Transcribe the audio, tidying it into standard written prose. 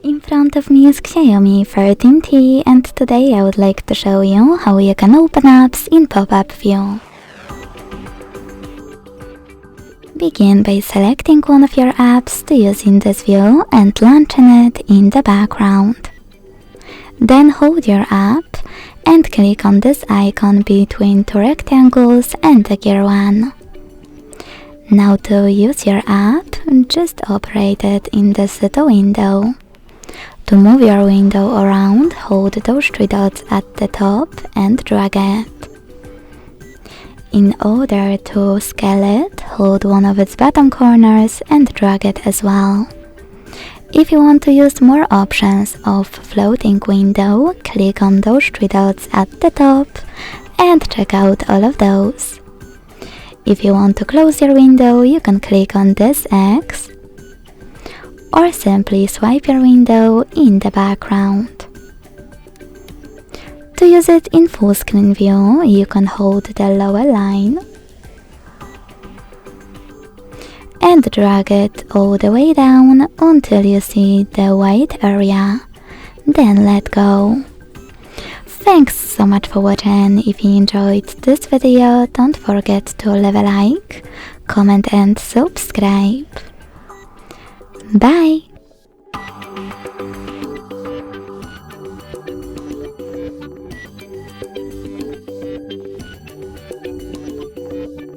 In front of me is XIAOMI 14T, and today I would like to show you how you can open apps in pop-up view. Begin by selecting one of your apps to use in this view and launching it in the background. Then hold your app and click on this icon between two rectangles and the gear 1. Now to use your app, just operate it in this little window. To move your window around, hold those 3 dots at the top and drag it. In order to scale it, hold one of its bottom corners and drag it as well. If you want to use more options of floating window, click on those 3 dots at the top and check out all of those. If you want to close your window, you can click on this X or simply swipe your window in the background. To use it in full screen view, you can hold the lower line and drag it all the way down until you see the white area. Then let go. Thanks so much for watching. If you enjoyed this video, don't forget to leave a like, comment and subscribe. Bye!